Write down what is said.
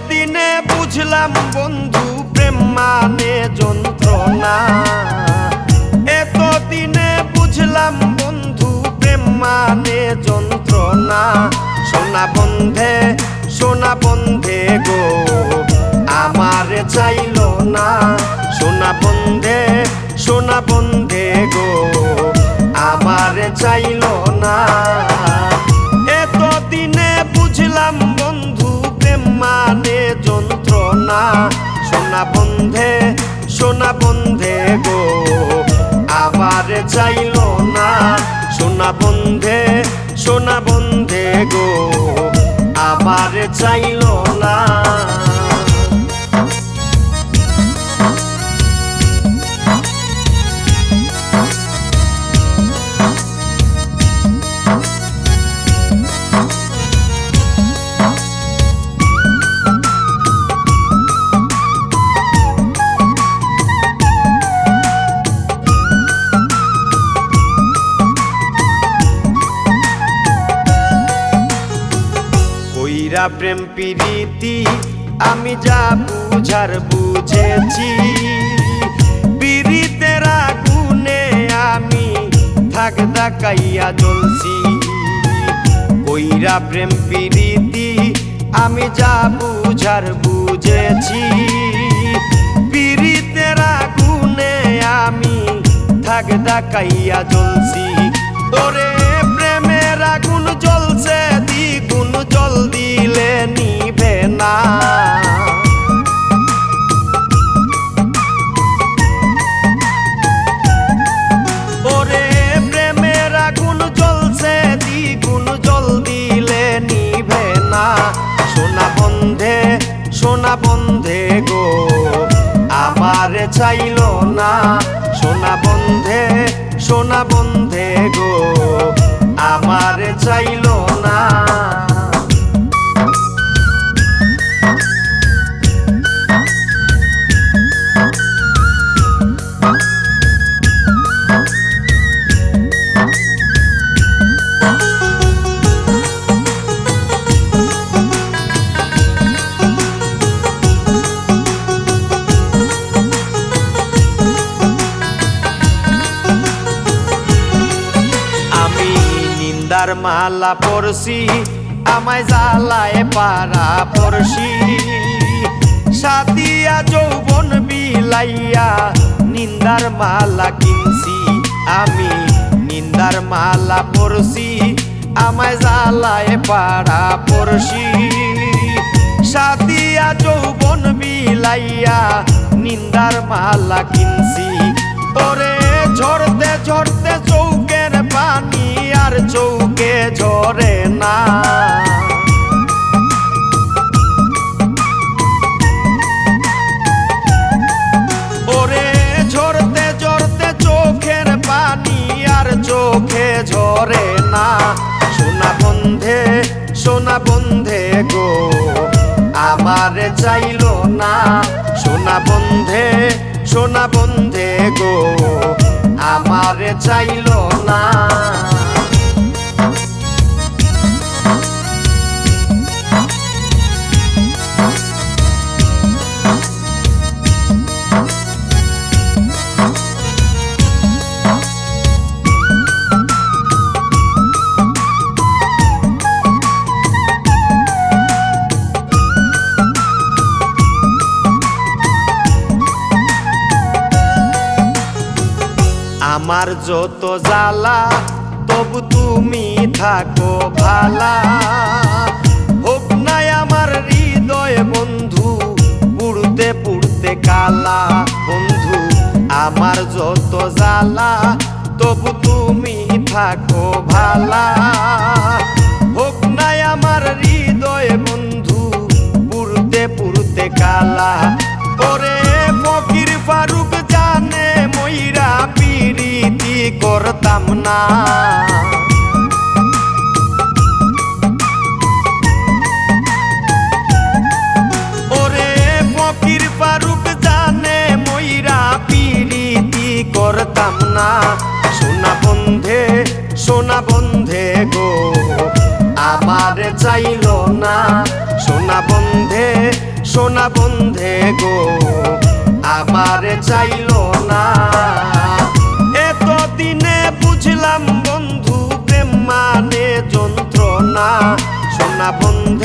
দিনে বুঝলাম বন্ধু প্রেম মানে যন্ত্রণা। এতদিনে বুঝলাম বন্ধু প্রেম মানে যন্ত্রণা। সোনা বন্ধে গো আমার চাইল না। সোনা বন্ধে গো আমার চাইল না। এতদিনে বুঝলাম বন্ধু প্রেম মানে যন্ত্রণা। সোনা বন্ধে গো আবার চাইল না। সোনা বন্ধে গো আবার চাইল না। কইরা প্রেম প্রীতি আমি যা বুঝার বুঝেছি। প্রীতের আগুনে আমি থাক দাকাইয়া জ্বলছি। কইরা প্রেম প্রীতি আমি যা বুঝার বুঝেছি। প্রীতের আগুনে আমি থাক দাকাইয়া জ্বলছি। তোরে প্রেমের আগুন জ্বলছে দ্বিগুণ, জল দিলে নিভে না। ওরে প্রেমের আগুন জ্বলছে দ্বিগুণ, জল দিলে নিভে না। সোনা বন্ধে গো আমার চাইল না। সোনা বন্ধে গো আমার চাইল না। নিন্দার মালা পরশি আমায় জ্বালায় পারা পরশি। সাদিয়া যৌবন বিলাইয়া নিন্দার মালা কিনছি আমি। নিন্দার মালা পরশি আমায় জ্বালায় পারা পরশি। সাদিয়া যৌবন বিলাইয়া নিন্দার মালা কিনছি। তোরে ঝরতে ঝরতে চৌকের পানি আর চৌকে ঝরে না। ওরে ঝরতে ঝরতে চোখের পানি আর চোখে ঝরে না। সোনা বন্ধে গো আমার চাইল না। সোনা বন্ধে গো আমার চাইল না। আমার যত জ্বালা তবু তুমি থাকো ভালা। হোক নাই আমার হৃদয় বন্ধু পুড়তে পুড়তে কালা। বন্ধু আমার যত জ্বালা তবু তুমি থাকো ভালা। হোক নাই আমার হৃদয় বন্ধু পুড়তে পুড়তে কালা। ওরে ফকির করতাম না। ওরে ফকির ফারুক জানে মইরা পিরিতি করতাম না। সোনা বন্ধে গো আমার চাইলো না। সোনা বন্ধে গো আমার চাইলো না। এতদিনে বুঝলাম বন্ধু প্রেম মানে যন্ত্রণা। সোনা বন্ধে